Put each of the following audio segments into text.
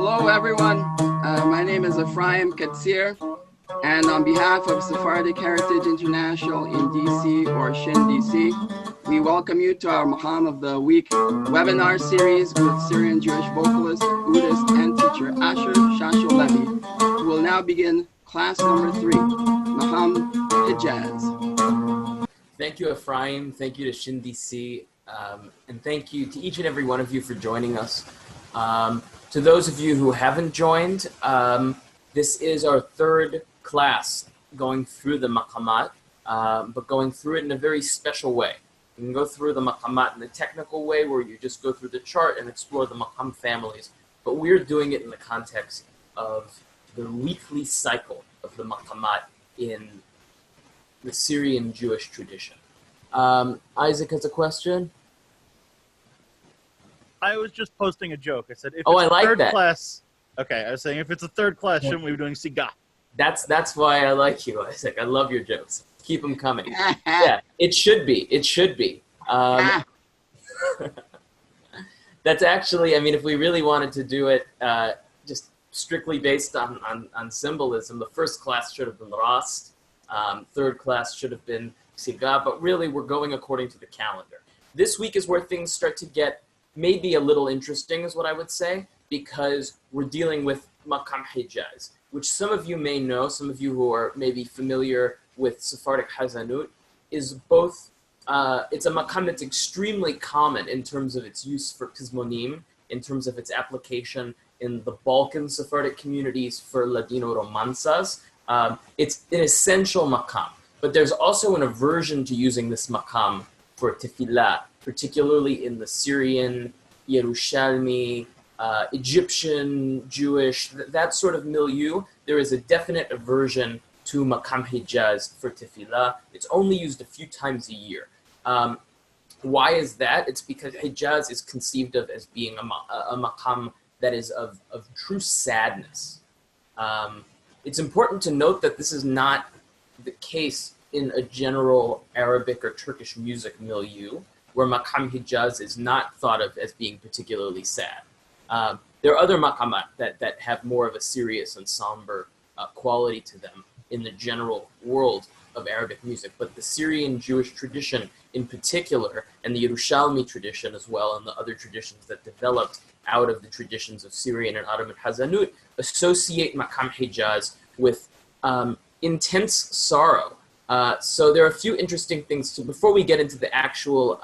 Hello, everyone. My name is Ephraim Katsir, and on behalf of Sephardic Heritage International in DC, or SHIN-DC, we welcome you to our Maqam of the Week webinar series with Syrian Jewish vocalist, Buddhist, and teacher Asher Shasho-Levy, who will now begin class number 3, Maqam Hijaz. Thank you, Ephraim. Thank you to SHIN-DC, and thank you to each and every one of you for joining us. To those of you who haven't joined, this is our third class going through the maqamat, but going through it in a very special way. You can go through the maqamat in the technical way where you just go through the chart and explore the maqam families, but we're doing it in the context of the weekly cycle of the maqamat in the Syrian Jewish tradition. Isaac has a question. I was just posting a joke. I said, if I it's like third that. class, okay, I was saying if it's a third class, shouldn't we be doing Siga? That's why I like you, Isaac. I love your jokes. Keep them coming. Yeah, it should be. It should be. That's actually, I mean, if we really wanted to do it just strictly based on symbolism, the first class should have been Rast, third class should have been Siga, but really we're going according to the calendar. This week is where things start to get maybe a little interesting is what I would say, because we're dealing with Maqam Hejaz, which some of you may know, some of you who are maybe familiar with Sephardic Hazanut, is both, it's a maqam that's extremely common in terms of its use for Pizmonim, in terms of its application in the Balkan Sephardic communities for Ladino romanzas. It's an essential maqam, but there's also an aversion to using this maqam for tefillah, particularly in the Syrian, Yerushalmi, Egyptian, Jewish, that sort of milieu. There is a definite aversion to Maqam Hejaz for tefillah. It's only used a few times a year. Why is that? It's because Hejaz is conceived of as being a maqam that is of true sadness. It's important to note that this is not the case in a general Arabic or Turkish music milieu, where Maqam Hejaz is not thought of as being particularly sad. There are other maqamat that have more of a serious and somber quality to them in the general world of Arabic music, but the Syrian Jewish tradition in particular, and the Yerushalmi tradition as well, and the other traditions that developed out of the traditions of Syrian and Ottoman Hazanut, associate Maqam Hejaz with intense sorrow. So there are a few interesting things before we get into the actual,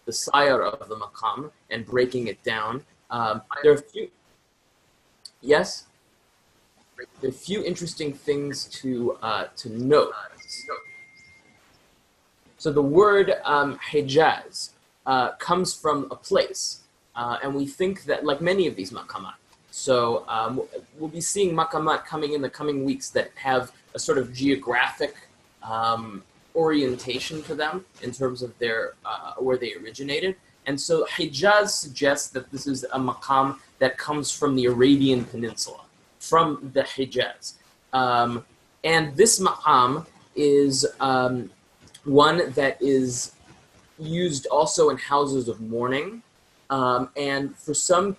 the sayar of the maqam and breaking it down. There are a few, yes? There are a few interesting things to note. So the word Hejaz comes from a place, and we think that, like many of these maqamat, so we'll be seeing maqamat coming in the coming weeks that have a sort of geographic orientation to them in terms of their where they originated. And so Hejaz suggests that this is a maqam that comes from the Arabian Peninsula, from the Hejaz. And this maqam is one that is used also in houses of mourning. And for some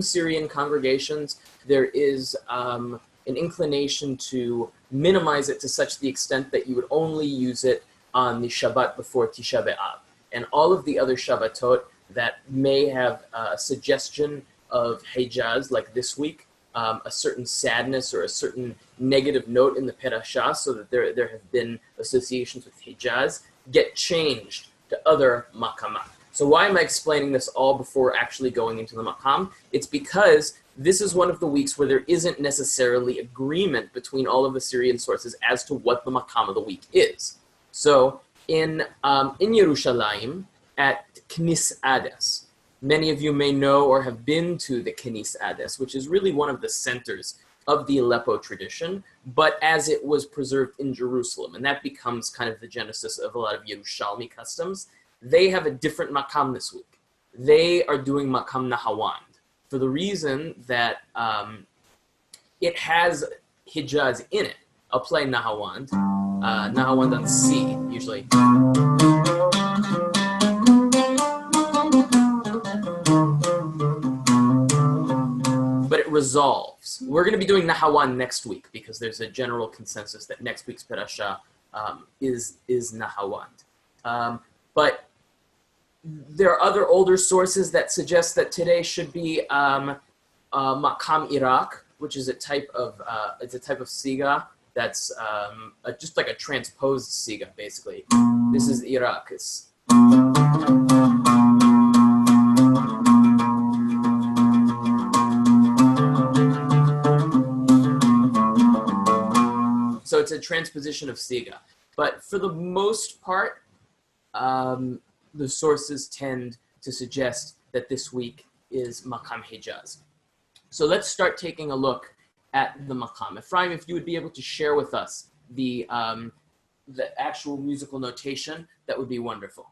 Syrian congregations, there is an inclination to minimize it to such the extent that you would only use it on the Shabbat before Tisha B'Av. And all of the other Shabbatot that may have a suggestion of Hejaz, like this week, a certain sadness or a certain negative note in the perasha, so that there have been associations with Hejaz, get changed to other maqamat. So why am I explaining this all before actually going into the maqam? It's because this is one of the weeks where there isn't necessarily agreement between all of the Syrian sources as to what the maqam of the week is. So in Yerushalayim, at Knis Ades, many of you may know or have been to the Knis Ades, which is really one of the centers of the Aleppo tradition, but as it was preserved in Jerusalem, and that becomes kind of the genesis of a lot of Yerushalmi customs, they have a different maqam this week. They are doing maqam Nahawand, for the reason that it has Hejaz in it. I'll play Nahawand. Nahawand on C, usually. but it resolves. We're going to be doing Nahawan next week because there's a general consensus that next week's perasha is Nahawan. But there are other older sources that suggest that today should be Maqam Iraq, which is a type of siga that's just like a transposed siga, basically. This is Iraq. So it's a transposition of siga. But for the most part, the sources tend to suggest that this week is Maqam Hejaz. So let's start taking a look at the maqam. Ephraim, if you would be able to share with us the actual musical notation, that would be wonderful.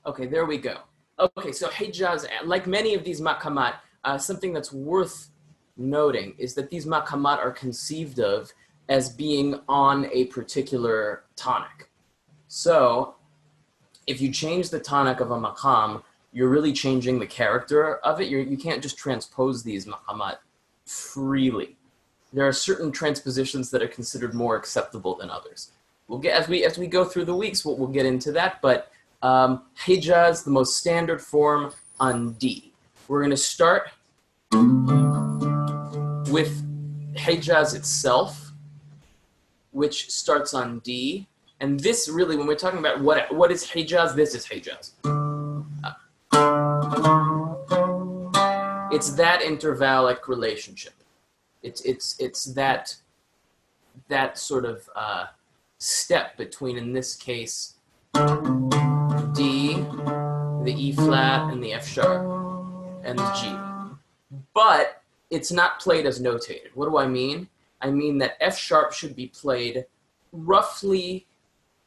Okay, there we go. Okay, so Hejaz, like many of these maqamat, something that's worth noting is that these maqamat are conceived of as being on a particular tonic. So if you change the tonic of a maqam, you're really changing the character of it. You can't just transpose these maqamat freely. There are certain transpositions that are considered more acceptable than others. We'll get as we go through the weeks, we'll get into that. But Hejaz, the most standard form on D. We're going to start with Hejaz itself, which starts on D. And this really, when we're talking about what is Hejaz, this is Hejaz. It's that intervallic relationship. It's that sort of step between, in this case, D, the E flat, and the F sharp, and the G. But it's not played as notated. What do I mean? I mean that F sharp should be played roughly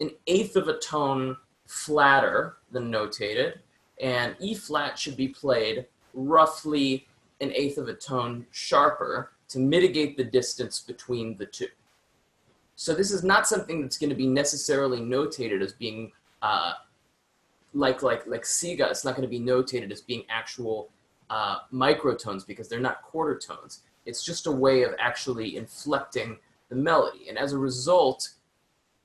an eighth of a tone flatter than notated, and E flat should be played roughly an eighth of a tone sharper to mitigate the distance between the two. So this is not something that's going to be necessarily notated as being like siga. It's not going to be notated as being actual microtones because they're not quarter tones. It's just a way of actually inflecting the melody. And as a result,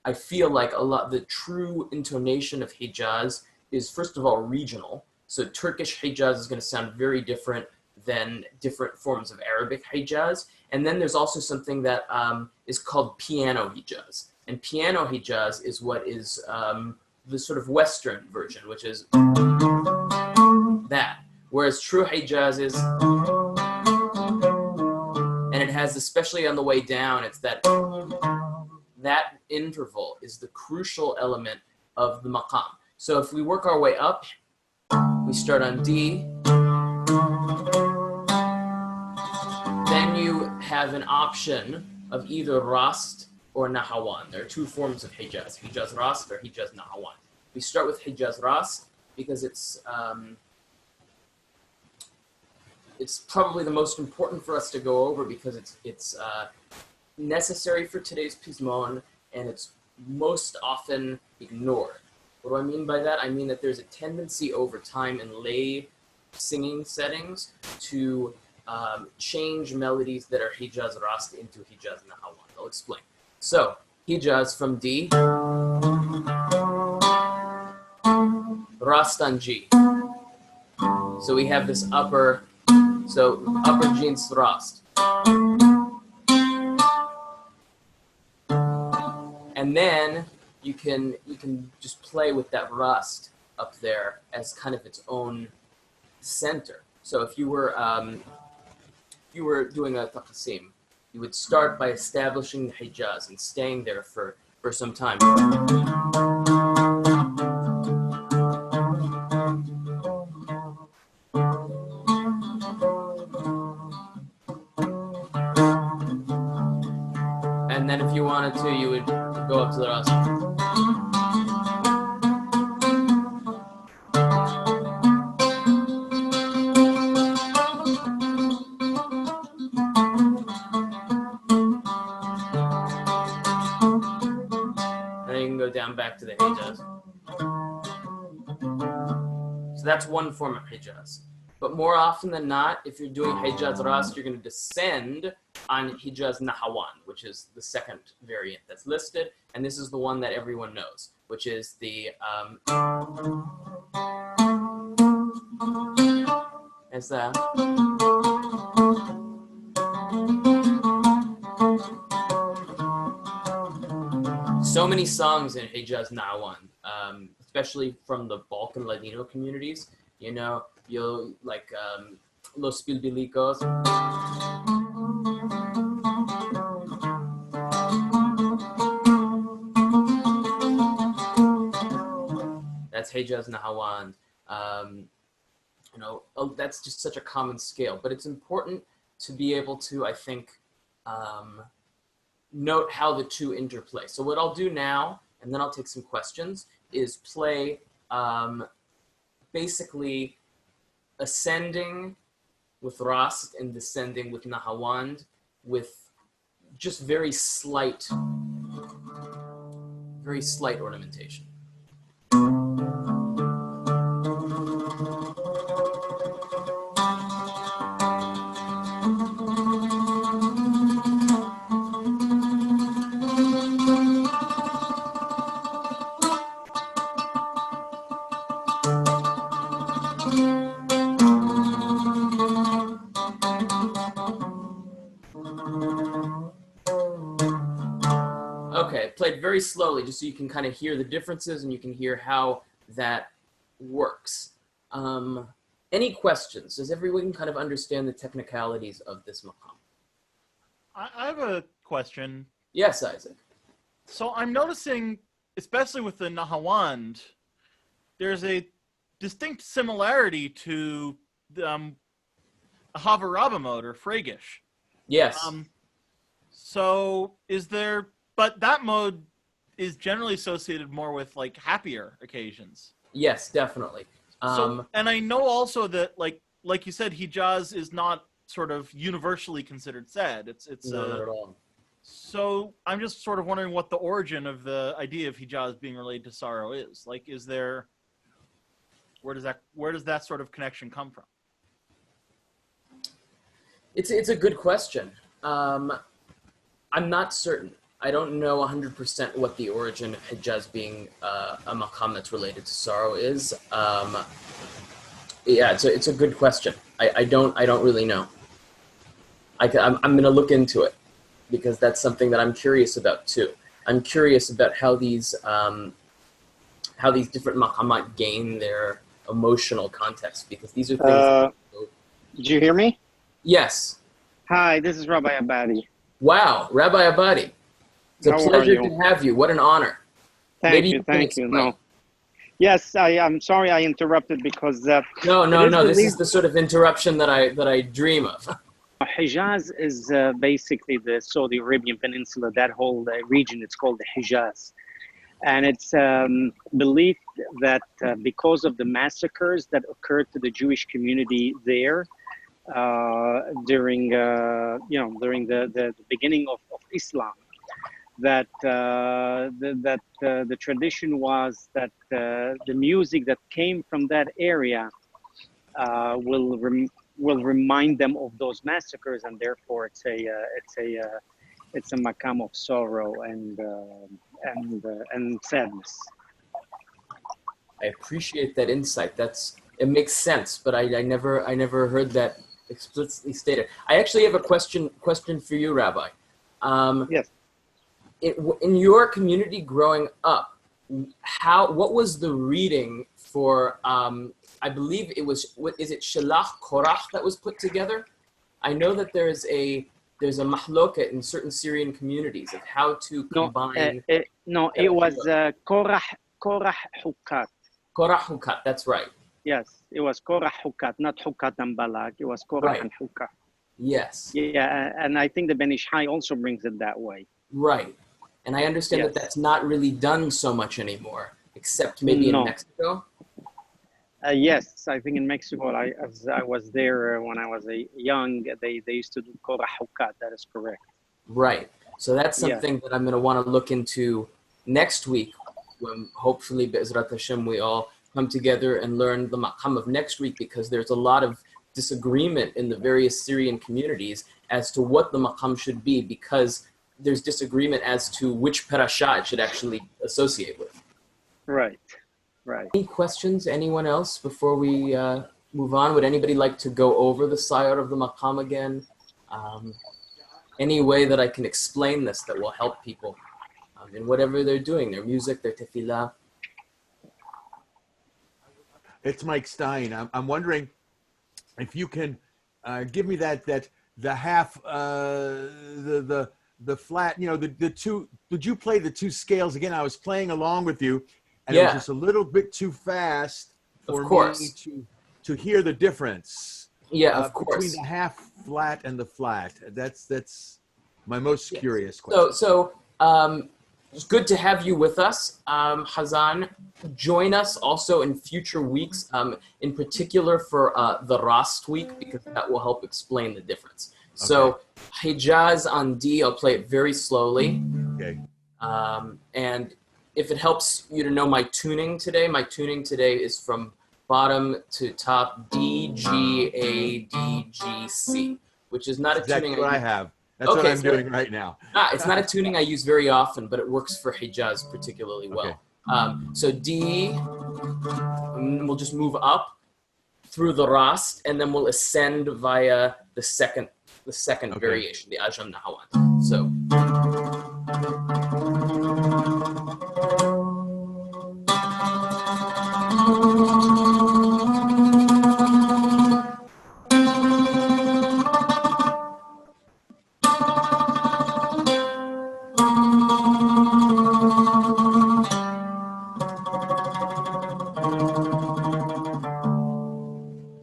I feel like the true intonation of Hejaz is, first of all, regional. So Turkish Hejaz is going to sound very different than different forms of Arabic Hejaz. And then there's also something that is called piano Hejaz. And piano Hejaz is what is the sort of Western version, which is that. Whereas true Hejaz is, and it has, especially on the way down, it's that interval is the crucial element of the maqam. So if we work our way up, we start on D, then you have an option of either rast or nahawan. There are two forms of Hejaz, Hejaz rast or Hejaz nahawan. We start with Hejaz rast because it's probably the most important for us to go over because it's necessary for today's Pizmon, and it's most often ignored. What do I mean by that? I mean that there's a tendency over time in lay singing settings to change melodies that are Hejaz rast into Hejaz nahawan. I'll explain. So, Hejaz from D, rast on G. So we have this upper jeans rast. And then you can just play with that rast up there as kind of its own center. So if you were doing a taqsim, you would start by establishing the Hejaz and staying there for some time. And then if you wanted to, you would go up to the rast. And then you can go down back to the Hejaz. So that's one form of Hejaz. But more often than not, if you're doing Hejaz Rast, you're going to descend on Hijaz Nahawan, which is the second variant that's listed. And this is the one that everyone knows, which is the so many songs in Hejaz Nahawan, especially from the Balkan Ladino communities. You know, you'll like Los Bilbilicos. That's Hejaz Nahawan. You know, that's just such a common scale, but it's important to be able to, I think, note how the two interplay. So what I'll do now, and then I'll take some questions, is play basically ascending with Rast and descending with Nahawand with just very slight ornamentation. Okay, played very slowly just so you can kind of hear the differences and you can hear how that works. Any questions? Does everyone kind of understand the technicalities of this maqam? I have a question. Yes, Isaac. So I'm noticing, especially with the Nahawand, there's a distinct similarity to the Havaraba mode or Fragish. Yes. So is there, but that mode is generally associated more with like happier occasions. Yes, definitely. So, and I know also that like you said, Hijaz is not sort of universally considered sad. It's no, not at all. So I'm just sort of wondering what the origin of the idea of Hijaz being related to sorrow is. Like, is there, where does that sort of connection come from? It's a good question. I'm not certain. I don't know 100% what the origin of Hejaz being a maqam that's related to sorrow is. Yeah, it's a good question. I don't really know. I'm going to look into it because that's something that I'm curious about too. I'm curious about how these different maqamat gain their emotional context, because these are things. Did you hear me? Yes. Hi, this is Rabbi Abadi. Wow, Rabbi Abadi. It's a pleasure to have you. What an honor. Thank you. No. Yes, I'm sorry I interrupted because No. This is the sort of interruption that I dream of. Hejaz is basically the Saudi Arabian Peninsula. That whole region, it's called the Hejaz. And it's believed that because of the massacres that occurred to the Jewish community there during the beginning of Islam, that the tradition was that the music that came from that area will remind them of those massacres, and therefore it's a maqam of sorrow and sadness. I appreciate that insight. It makes sense, but I never heard that explicitly stated. I actually have a question for you, Rabbi. Yes. In your community growing up, what was the reading for? I believe it was. Is it Shalach Korach that was put together? I know that there's a mahloka in certain Syrian communities of how to combine. It was Korach Hukat. Korach Hukat, that's right. Yes, it was Korach Hukat, not Hukat and Balak. It was Korach and Hukat. Yes. Yeah, and I think the Ben Ish Hai also brings it that way. Right. And I understand that that's not really done so much anymore, except maybe in Mexico. Yes, I think in Mexico, I was there when I was young, they used to do Korah Hukat. That is correct. Right. So that's something that I'm going to want to look into next week, when hopefully, Be'ezrat Hashem, we all come together and learn the maqam of next week, because there's a lot of disagreement in the various Syrian communities as to what the maqam should be, because there's disagreement as to which perasha it should actually associate with. Right, right. Any questions, anyone else, before we move on? Would anybody like to go over the sayar of the maqam again? Any way that I can explain this that will help people in whatever they're doing, their music, their tefillah? It's Mike Stein. I'm wondering if you can give me the half, the flat, the two. Would you play the two scales again? I was playing along with you, and it was just a little bit too fast for me to hear the difference. Yeah, of course. Between the half flat and the flat. That's my most curious question. So it's good to have you with us, Hazan. Join us also in future weeks, in particular for the Rast week, because that will help explain the difference. Okay. So Hejaz on D, I'll play it very slowly. Okay. And if it helps you to know my tuning today is from bottom to top, D, G, A, D, G, C, which is not a tuning. That's what I have. That's what I'm doing right now. It's not a tuning I use very often, but it works for Hejaz particularly well. Okay. So D, and we'll just move up through the Rast, and then we'll ascend via the second variation, the Ajam Nahawand. So.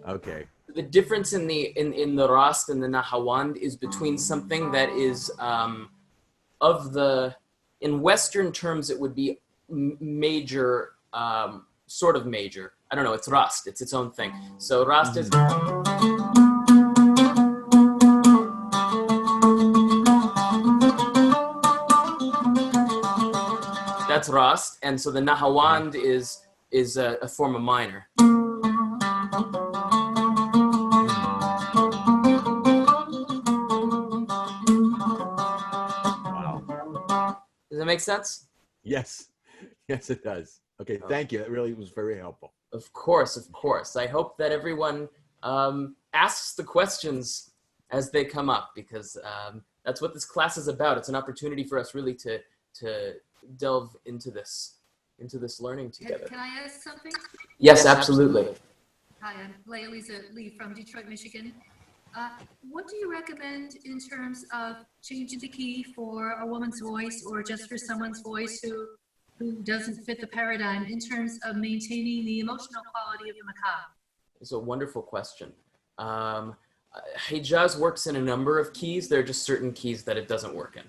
Okay. The difference in the Rast and the Nahawand is between something that is in Western terms it would be major, sort of major. I don't know, it's Rast, it's its own thing. So Rast is... That's Rast, and so the Nahawand is a form of minor. Does that make sense? Yes. Yes, it does. Okay, thank you. That really was very helpful. Of course, of course. I hope that everyone asks the questions as they come up, because that's what this class is about. It's an opportunity for us really to delve into this learning together. Can I ask something? Yes, absolutely. Hi, I'm Lisa Lee from Detroit, Michigan. What do you recommend in terms of changing the key for a woman's voice, or just for someone's voice who doesn't fit the paradigm, in terms of maintaining the emotional quality of the maqam? It's a wonderful question. Hejaz works in a number of keys. There are just certain keys that it doesn't work in.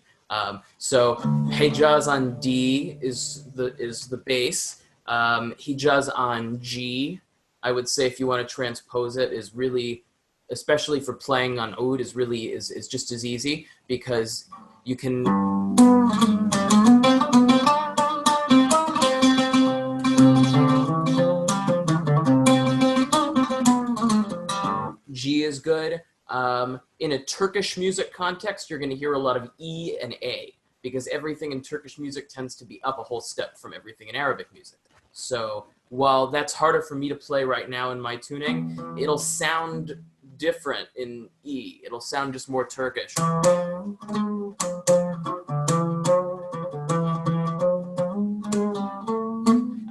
So Hejaz on D is the bass. Hejaz on G, I would say, if you want to transpose it, is really, especially for playing on oud, is just as easy, because you can. G is good. In a Turkish music context, you're going to hear a lot of E and A, because everything in Turkish music tends to be up a whole step from everything in Arabic music. So while that's harder for me to play right now in my tuning, it'll sound different in E. It'll sound just more Turkish.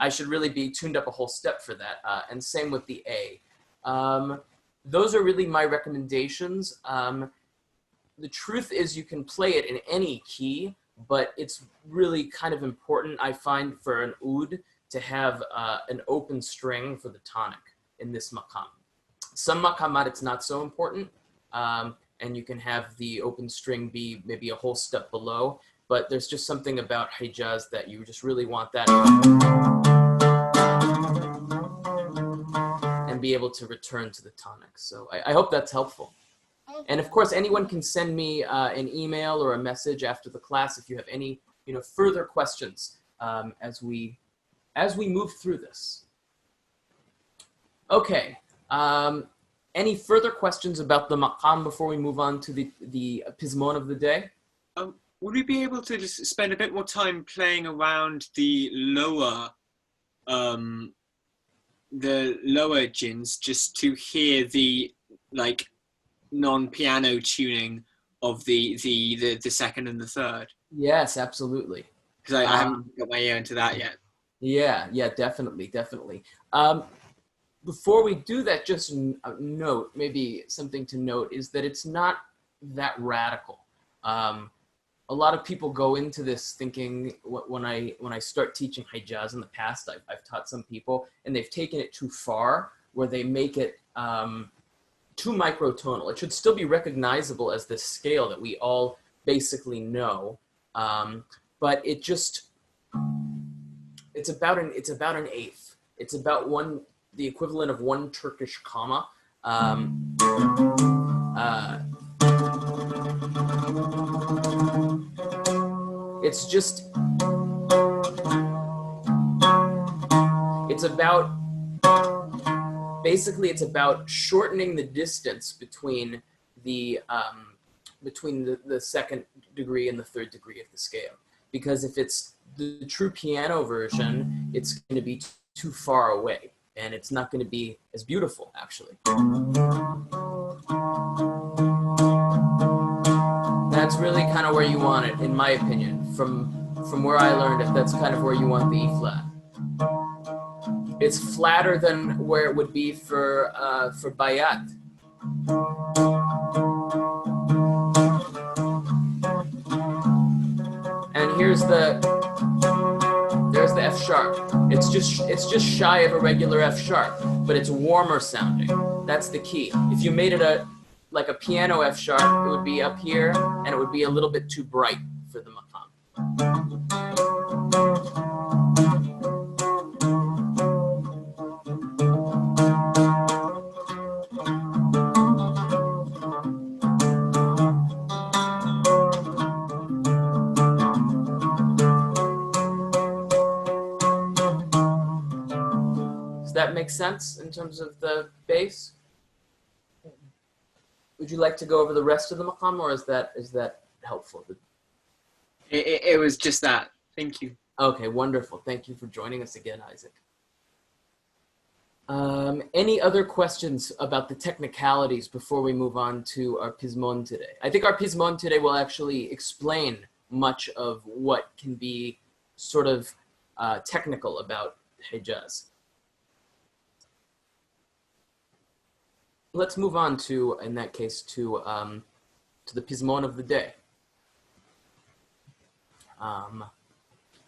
I should really be tuned up a whole step for that, and same with the A. Those are really my recommendations. The truth is you can play it in any key, but it's really kind of important, I find, for an oud to have an open string for the tonic in this maqam. Some maqamat it's not so important, and you can have the open string be maybe a whole step below, but there's just something about Hejaz that you just really want that and be able to return to the tonic. So I hope that's helpful. And of course, anyone can send me an email or a message after the class if you have any further questions as we move through this. Okay, Any further questions about the maqam before we move on to the Pizmon of the day? Would we be able to just spend a bit more time playing around the lower gins, just to hear the like non-piano tuning of the second and the third? Yes, absolutely. Because I haven't got my ear into that yet. Yeah, definitely. Before we do that, just note, maybe something to note is that it's not that radical. A lot of people go into this thinking, when I start teaching Hejaz in the past, I've taught some people, and they've taken it too far, where they make it too microtonal. It should still be recognizable as this scale that we all basically know, but it's about an eighth. It's about the equivalent of one Turkish comma. It's about shortening the distance between the second degree and the third degree of the scale. Because if it's the true piano version, it's going to be too far away, and it's not going to be as beautiful, actually. That's really kind of where you want it, in my opinion. From where I learned it, that's kind of where you want the E flat. It's flatter than where it would be for bayat. And there's the F sharp. It's just shy of a regular F sharp, but it's warmer sounding. That's the key. If you made it like a piano F sharp, it would be up here, and it would be a little bit too bright for the maqam. Does that make sense in terms of the bass? Would you like to go over the rest of the maqam, or is that helpful? It was just that. Thank you. Okay, wonderful. Thank you for joining us again, Isaac. Any other questions about the technicalities before we move on to our Pizmon today? I think our Pizmon today will actually explain much of what can be sort of technical about Hejaz. Let's move on to, in that case, to the Pizmon of the day.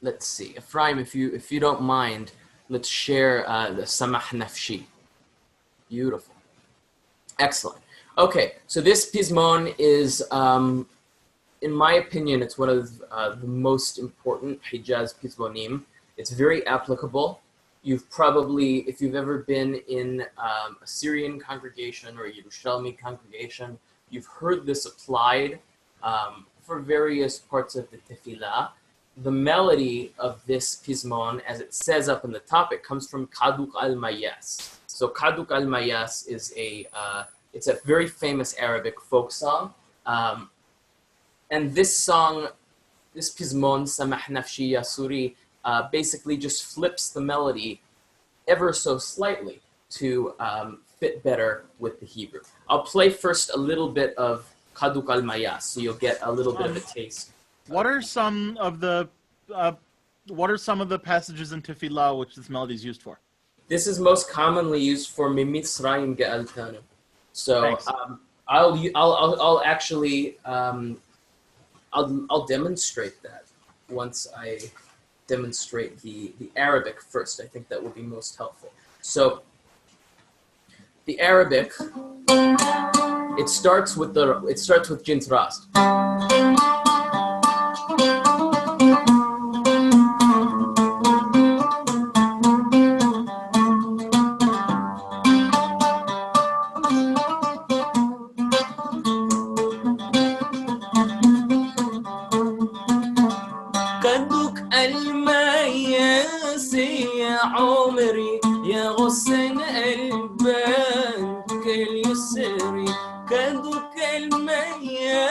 Let's see, Ephraim, if you don't mind, let's share the Samah Nafshi. Beautiful, excellent. Okay, so this Pizmon is, in my opinion, it's one of the most important Hejaz Pizmonim. It's very applicable. You've probably, if you've ever been in a Syrian congregation or a Yerushalmi congregation, you've heard this applied for various parts of the tefillah. The melody of this Pizmon, as it says up in the topic, comes from Kaduk al-Mayas. So Kaduk al-Mayas is it's a very famous Arabic folk song. And this song, this Pizmon, Samah Nafshi Ya Suri, basically just flips the melody ever so slightly to fit better with the Hebrew. I'll play first a little bit of Kaduk al-Mayas, so you'll get a little bit of a taste. What are some of the passages in Tefillah which this melody is used for? This is most commonly used for Mimitzrayim Ge'altanu. So I'll actually I'll demonstrate that once I demonstrate the Arabic first. I think that will be most helpful. So the Arabic, it starts with Jins Rast. يا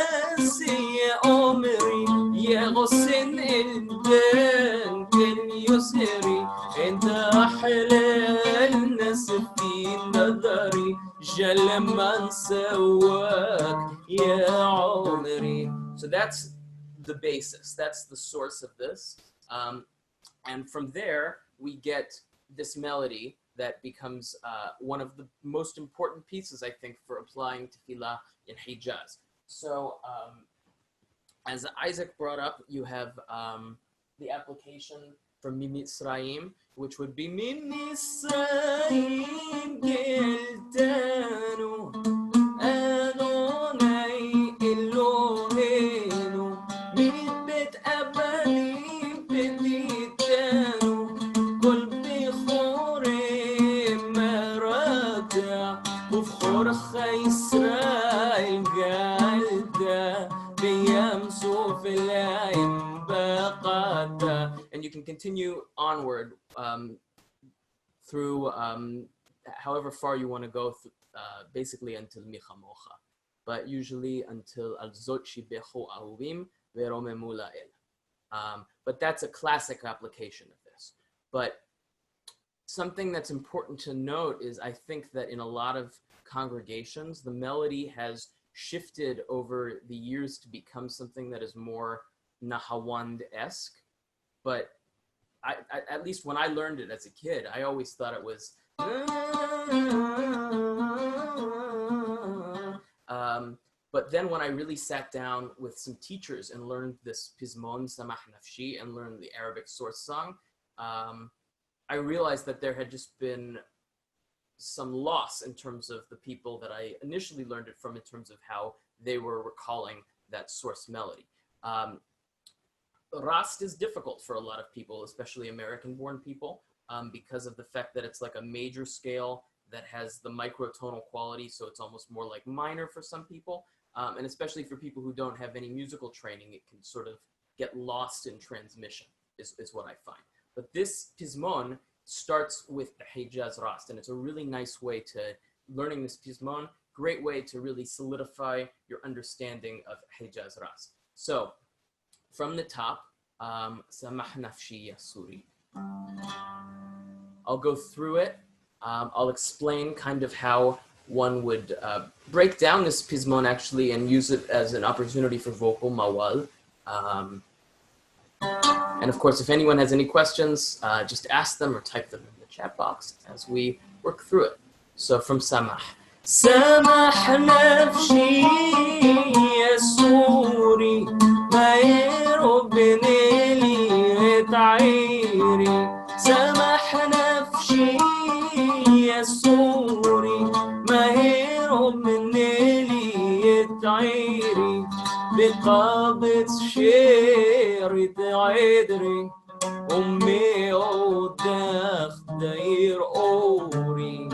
عمري يا غصن البان كان يسري انت احلى الناس في نظري جل ما نسواك يا عمري. So that's the basis, that's the source of this, and from there we get this melody that becomes one of the most important pieces, I think, for applying tefillah in Hejaz. So as Isaac brought up, you have the application from Mitzrayim, which would be Mitzrayim Giltanu Adonai Eloheinu Mit Bet Abanim Petitanu Kol Bechorei Merata Ufchorcha Yisrael Galta B'yam Sofelaim Baqata. And you can continue onward through however far you want to go, basically until Michamocha, but usually until Al Zot Shibechu Ahuvim Veromemu La'el. But that's a classic application of this. But something that's important to note is I think that in a lot of congregations, the melody has shifted over the years to become something that is more Nahawand-esque. But I, at least when I learned it as a kid, I always thought it was but then when I really sat down with some teachers and learned this Pizmon, Samah Nafshi, and learned the Arabic source song, I realized that there had just been some loss in terms of the people that I initially learned it from, in terms of how they were recalling that source melody. Rast is difficult for a lot of people, especially American-born people, because of the fact that it's like a major scale that has the microtonal quality, so it's almost more like minor for some people, and especially for people who don't have any musical training, it can sort of get lost in transmission, is what I find. But this Pizmon starts with the Hejaz Rast, and it's a really nice way to, learning this Pizmon, great way to really solidify your understanding of Hejaz Rast. So, from the top, Samah Nafshi Yasuri. I'll go through it. I'll explain kind of how one would break down this Pizmon actually and use it as an opportunity for vocal mawal. And of course, if anyone has any questions, just ask them or type them in the chat box as we work through it. So from Samah. Samah Nafshi Yasuri Mayro Beneli Ta'iri Samah Nafshi Yasuri Mayro Beneli Ta'iri بقابة شيرة عدري أمي عوداخ داير أوري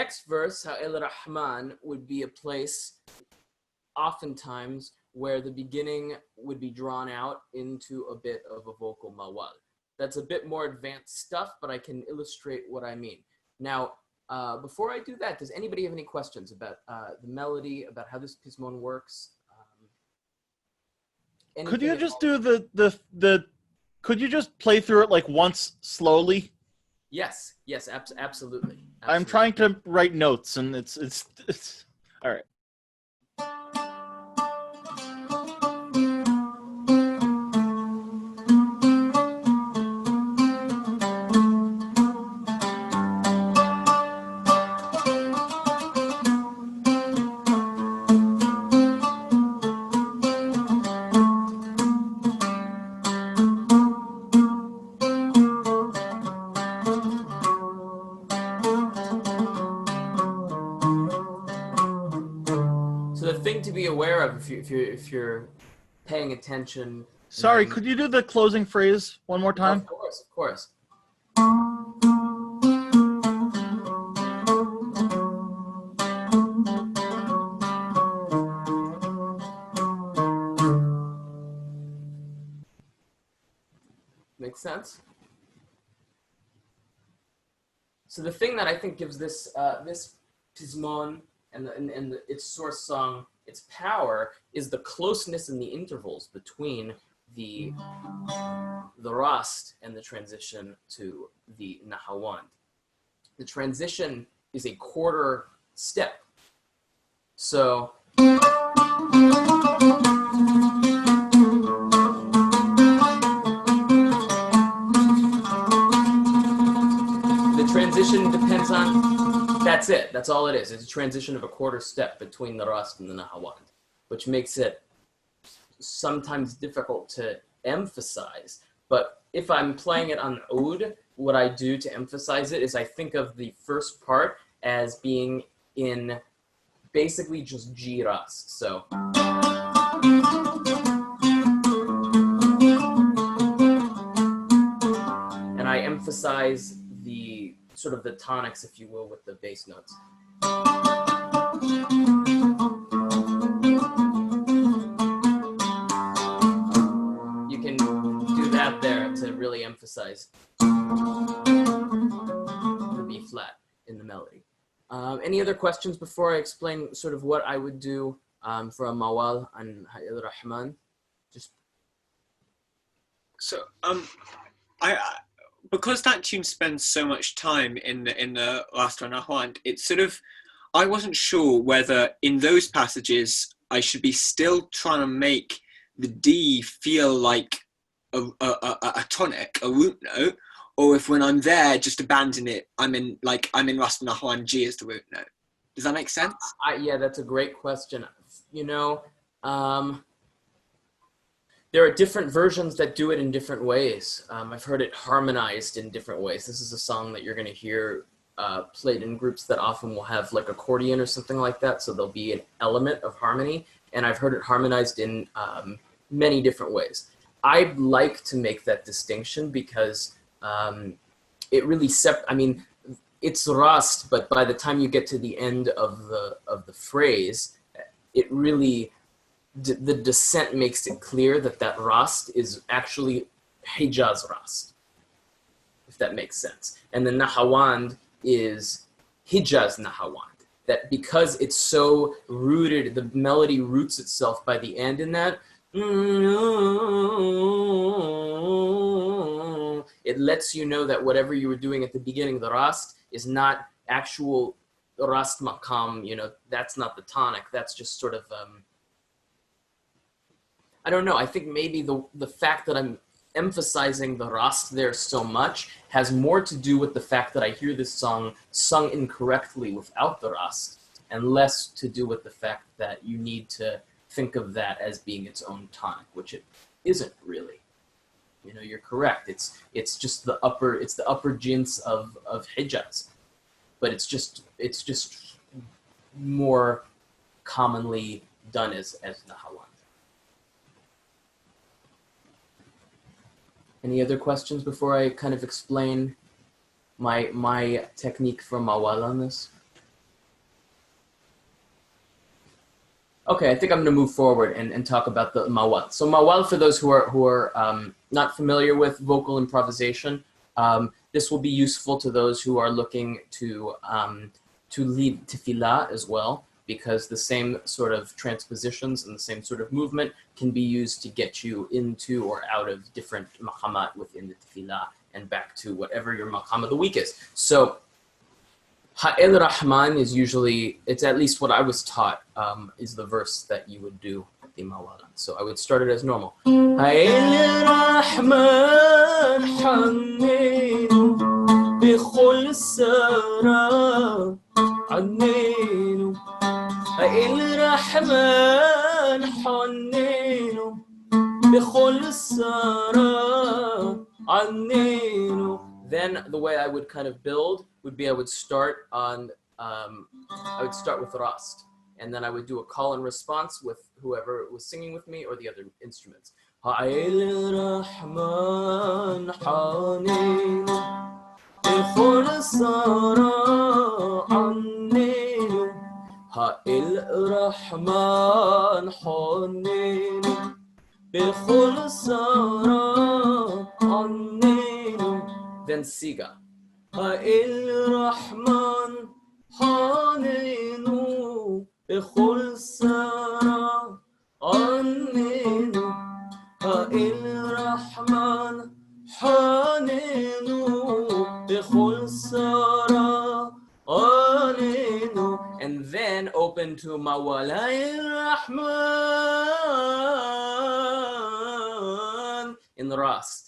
next verse, Ha'il Rahman, would be a place oftentimes where the beginning would be drawn out into a bit of a vocal mawal. That's a bit more advanced stuff, but I can illustrate what I mean. Now, before I do that, does anybody have any questions about the melody, about how this Pizmon works? Could you just do could you just play through it like once slowly? Yes, absolutely. I'm trying to write notes, and it's all right. Aware of if you're paying attention. Sorry, could you do the closing phrase one more time? Of course. Makes sense. So the thing that I think gives this this Pizmon and its source song its power is the closeness in the intervals between the rast and the transition to the nahawand. The transition is a quarter step. So the transition depends on, that's it. That's all it is. It's a transition of a quarter step between the rast and the nahawand, which makes it sometimes difficult to emphasize. But if I'm playing it on oud, what I do to emphasize it is I think of the first part as being in basically just G rast. So and I emphasize the sort of the tonics, if you will, with the bass notes. You can do that there to really emphasize the B flat in the melody. Any other questions before I explain sort of what I would do for a mawal on Ha'il Rahman? Just so because that tune spends so much time in the last one, it's sort of, I wasn't sure whether in those passages I should be still trying to make the D feel like a tonic, a root note, or if when I'm there, just abandon it. I'm in Rast Nahwan G as the root note. Does that make sense? Yeah, that's a great question. You know, there are different versions that do it in different ways. I've heard it harmonized in different ways. This is a song that you're going to hear played in groups that often will have like accordion or something like that. So there'll be an element of harmony. And I've heard it harmonized in many different ways. I'd like to make that distinction because it really I mean, it's rast, but by the time you get to the end of the phrase, it really, the descent makes it clear that that rast is actually Hejaz rast, if that makes sense. And the nahawand is Hijaz nahawand. That because it's so rooted, the melody roots itself by the end in that, it lets you know that whatever you were doing at the beginning, the rast, is not actual rast maqam, you know, that's not the tonic, that's just sort of, I don't know, I think maybe the fact that I'm emphasizing the rast there so much has more to do with the fact that I hear this song sung incorrectly without the rast, and less to do with the fact that you need to think of that as being its own tonic, which it isn't really. You know, you're correct. It's just the upper jins of Hejaz, but it's just more commonly done as nahawand. Any other questions before I kind of explain my technique for mawal on this? Okay, I think I'm going to move forward and talk about the mawal. So mawal, for those who are not familiar with vocal improvisation, this will be useful to those who are looking to lead tefillah as well, because the same sort of transpositions and the same sort of movement can be used to get you into or out of different maqamat within the tefillah and back to whatever your maqam of the week is. So Ha'il Rahman is usually, it's at least what I was taught, is the verse that you would do the mawal. So I would start it as normal. Ha'il Rahman Haninu Bikhul Sara Aninu Ha'il Rahman Haninu Bikhul Sara Aninu. Then the way I would kind of build would be I would start on, I would start with rast, and then I would do a call and response with whoever was singing with me or the other instruments. Ha'il Rahman Hanin Bikhul Sara Aninu Ha'il Rahman Hanin Bikhul Sara Aninu. Then siga. Ha'il Rahman Haninu Bikhul Sara Aninu Ha'il Rahman Haninu Bikhul Sara Aninu. And then open to mawal. Ha'il Rahman in the rast.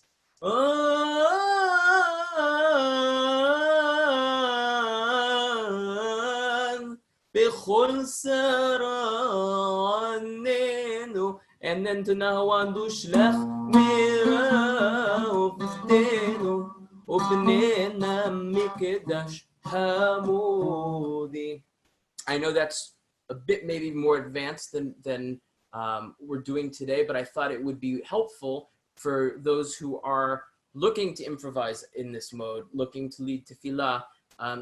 And then to Nahawan Dushlach Mira Ubdeno Ubnena Mikdash Hamudi. I know that's a bit maybe more advanced than we're doing today, but I thought it would be helpful for those who are looking to improvise in this mode, looking to lead tefillah,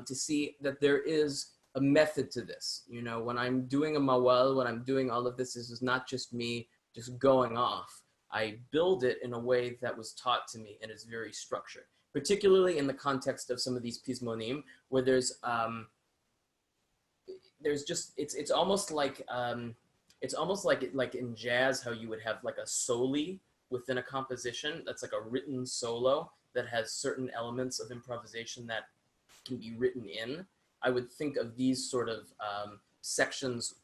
to see that there is a method to this. You know, when I'm doing a mawal, when I'm doing all of this, this is not just me just going off. I build it in a way that was taught to me and is very structured, particularly in the context of some of these Pizmonim, where there's just, it's almost like in jazz, how you would have like a soli within a composition that's like a written solo that has certain elements of improvisation that can be written in. I would think of these sort of sections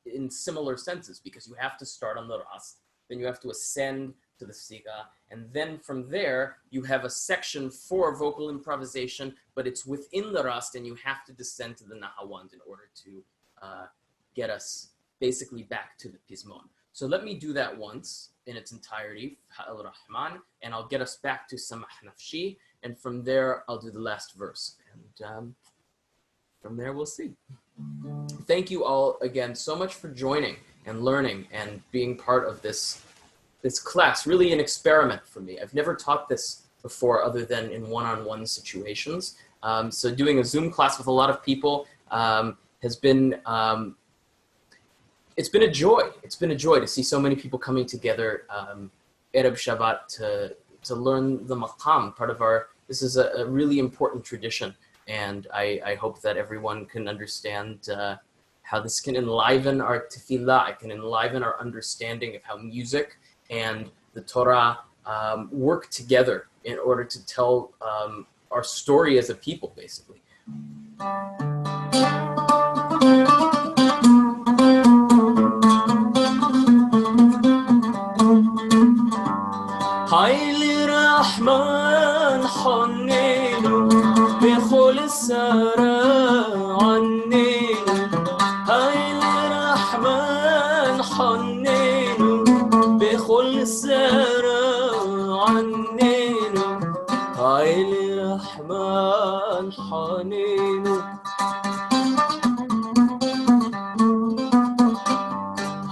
in similar senses, because you have to start on the rast, then you have to ascend to the siga, and then from there you have a section for vocal improvisation, but it's within the rast, and you have to descend to the nahawand in order to get us basically back to the Pizmon. So let me do that once in its entirety, Ha'il Rahman, and I'll get us back to Samah Nafshi, and from there I'll do the last verse, and from there we'll see. Thank you all again so much for joining and learning and being part of this class. Really an experiment for me. I've never taught this before other than in one-on-one situations. So doing a Zoom class with a lot of people has been, it's been a joy. It's been a joy to see so many people coming together Erev Shabbat to learn the maqam, part of our, this is a really important tradition. And I hope that everyone can understand how this can enliven our tefillah, it can enliven our understanding of how music and the Torah work together in order to tell our story as a people, basically. Ha'il Rahman Haninu Bikhul Sara Aninu Ha'il Rahman Haninu Bikhul Sara Aninu Ha'il Rahman Haninu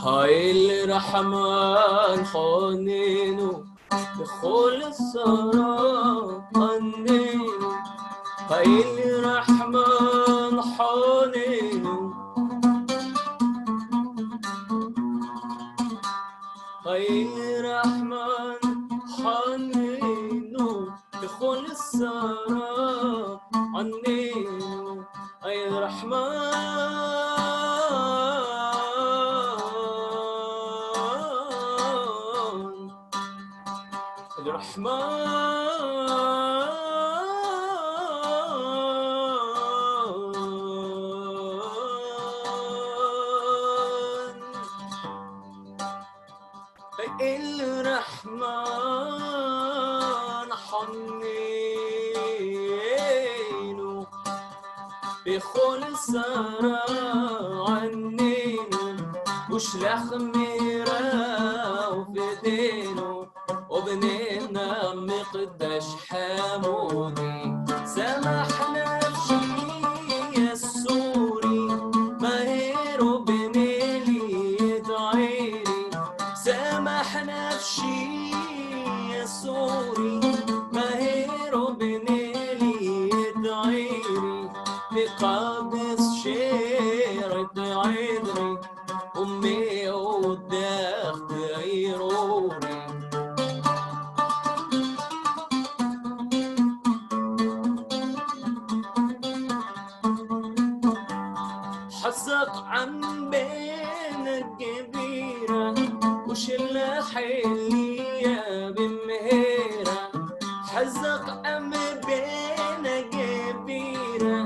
Ha'il Rahman Haninu Bikhul Sara Aninu Ha'il Rahman Haninu الرحمن حنينه بخل سرى عنينه وشلح ميرا وفدينه وبنينا مقدش حمودي سمحنا بشي السوري ماهر وبنيلي يدعيلي سمحنا بشي السوري ماهر وبنيلي يدعيلي بقابس شيرة عذري أمي وداخت عيروري حزق عن بين الكبيرة وشلة حلية بمهيرة حزق عن بين الكبيرة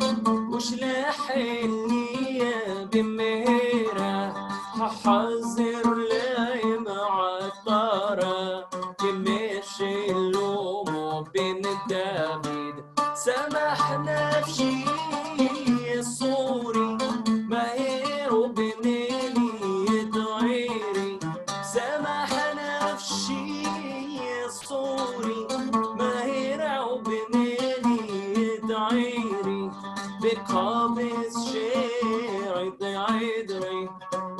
وشلة حلية بمهيرة ححذر لاي معطرة كمشي اللوم بين دافيد سمحنا بشي الصوري ماهر وبنيلي يدعيري سمحنا بشي الصوري ماهر وبنيلي يدعيري بقابس شيرة عذري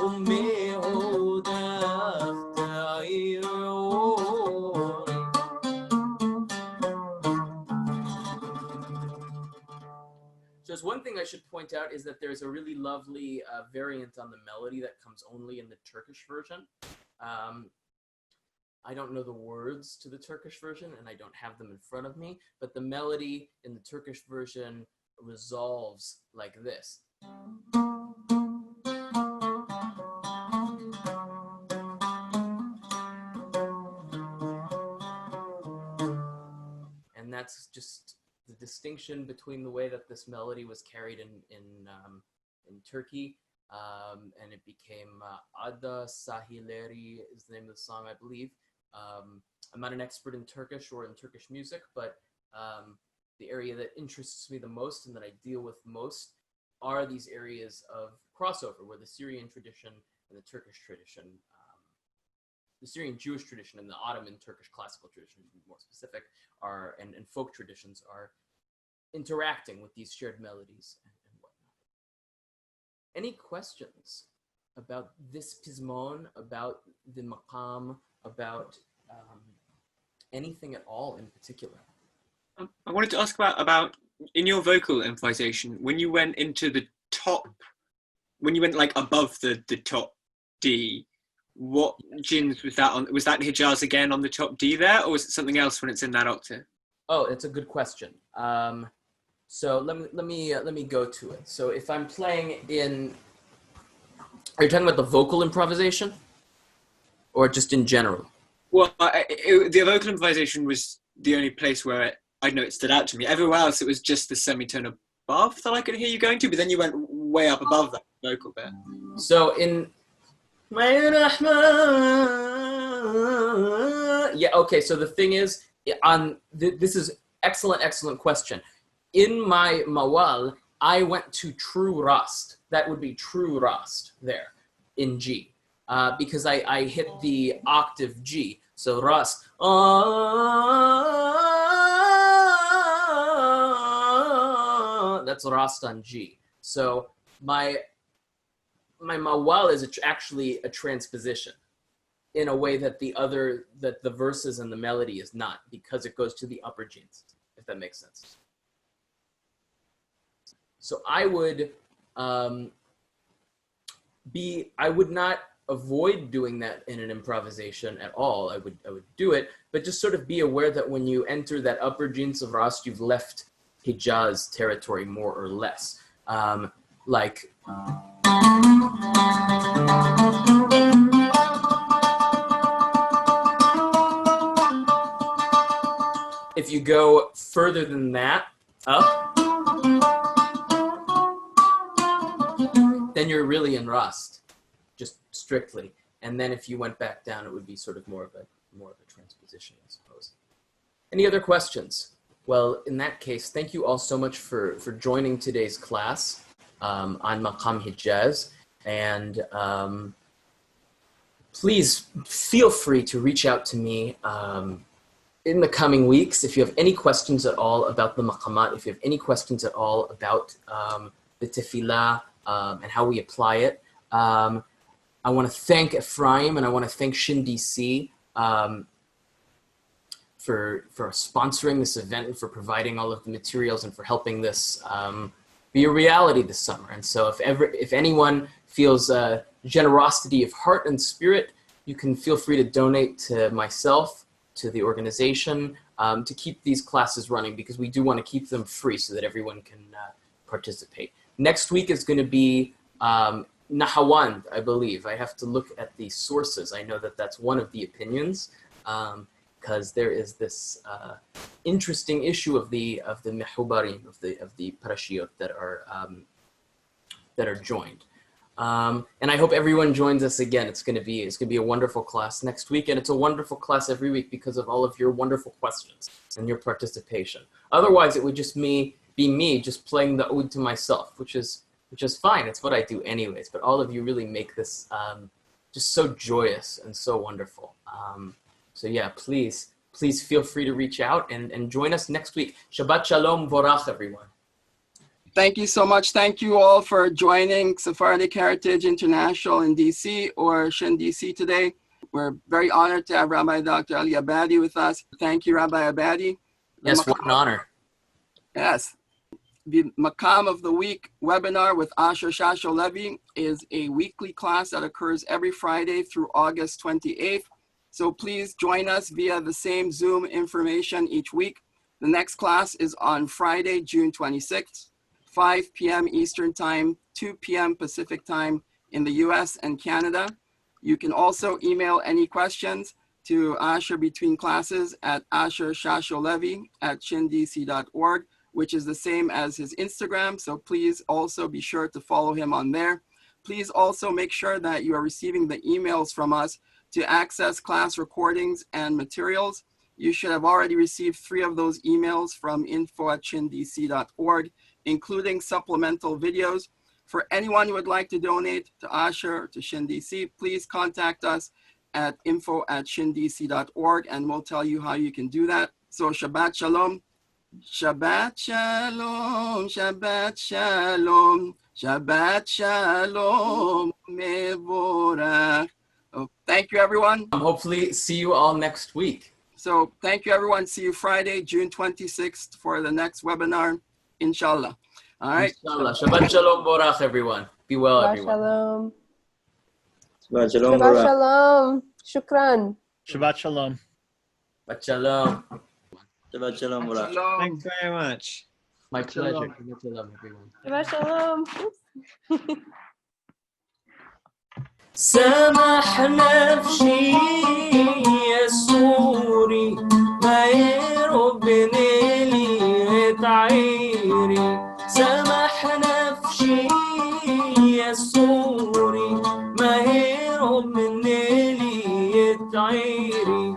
أمي وداخت عيروري. Just one thing I should point out is that there's a really lovely variant on the melody that comes only in the Turkish version. I don't know the words to the Turkish version and I don't have them in front of me, but the melody in the Turkish version resolves like this. And that's just the distinction between the way that this melody was carried in Turkey, and it became Ada Sahileri is the name of the song, I believe. I'm not an expert in Turkish or in Turkish music, but the area that interests me the most and that I deal with most are these areas of crossover, where the Syrian tradition and the Turkish tradition, the Syrian Jewish tradition and the Ottoman Turkish classical tradition, to be more specific, are and folk traditions are interacting with these shared melodies and whatnot. Any questions about this Pizmon, about the maqam, about anything at all in particular? I wanted to ask about in your vocal improvisation, when you went into the top, when you went like above the top D, what jins was that on? Was that Hijaz again on the top D there, or was it something else when it's in that octave? Oh, it's a good question. So let me go to it. So if I'm playing in, are you talking about the vocal improvisation, or just in general? Well, the vocal improvisation was the only place where I know it stood out to me. Everywhere else, it was just the semitone above that I could hear you going to, but then you went way up above that vocal bit. So in yeah, okay, so the thing is, this is excellent question. In my mawal, I went to true rast. That would be true rast there in G, because I hit the octave G. So rast. That's rast on G. So my mawal is actually a transposition in a way that the verses and the melody is not, because it goes to the upper G's, if that makes sense. So I would not avoid doing that in an improvisation at all. I would do it, but just sort of be aware that when you enter that upper G's of rast, you've left Hejaz territory more or less. Like if you go further than that, up, then you're really in Rast, just strictly. And then if you went back down, it would be sort of more of a transposition, I suppose. Any other questions? Well, in that case, thank you all so much for joining today's class on Maqam Hijaz. And please feel free to reach out to me in the coming weeks if you have any questions at all about the maqamat, if you have any questions at all about the tefillah and how we apply it. I want to thank Ephraim and I want to thank SHIN-DC for sponsoring this event and for providing all of the materials and for helping this be a reality this summer. And so if anyone feels generosity of heart and spirit, you can feel free to donate to myself, to the organization, to keep these classes running, because we do want to keep them free so that everyone can participate. Next week is going to be Nahawand, I believe. I have to look at the sources. I know that that's one of the opinions, because there is this interesting issue of the mehubarim, of the parashiyot that are joined. And I hope everyone joins us again. It's going to be a wonderful class next week, and it's a wonderful class every week because of all of your wonderful questions and your participation. Otherwise, it would just be me just playing the oud to myself, which is fine. It's what I do anyways. But all of you really make this just so joyous and so wonderful. So yeah, please feel free to reach out and join us next week. Shabbat Shalom Vorach, everyone. Thank you so much. Thank you all for joining Sephardic Heritage International in DC or SHIN-DC today. We're very honored to have Rabbi Dr. Ali Abadi with us. Thank you, Rabbi Abadi. Yes, what an honor. Yes. The Maqam of the Week webinar with Asher Shasho-Levy is a weekly class that occurs every Friday through August 28th. So please join us via the same Zoom information each week. The next class is on Friday, June 26th. 5 p.m. Eastern Time, 2 p.m. Pacific Time in the US and Canada. You can also email any questions to Asher between classes at ashershasholevy@shindc.org, which is the same as his Instagram. So please also be sure to follow him on there. Please also make sure that you are receiving the emails from us to access class recordings and materials. You should have already received 3 of those emails from info@shindc.org, including supplemental videos. For anyone who would like to donate to Asher, to SHIN-DC, please contact us at info@shindc.org and we'll tell you how you can do that. So Shabbat Shalom. Shabbat Shalom, Shabbat Shalom, Shabbat Shalom, Mevorach. Oh, thank you, everyone. Hopefully see you all next week. So thank you, everyone. See you Friday, June 26th for the next webinar, inshallah. All right. Inshallah. Shabbat Shalom Borach, everyone. Be well, Shabbat everyone. Shalom. Shabbat Shalom. Shabbat Shalom. Shukran. Shabbat Shalom. Shabbat Shalom. Shabbat Shalom. Barak. Thanks very much. My pleasure. Shabbat Shalom, everyone. Shabbat Shalom. سمح نفسي يسوري ما يربني لي تعيري سمح نفسي يسوري ما يربني لي تعيري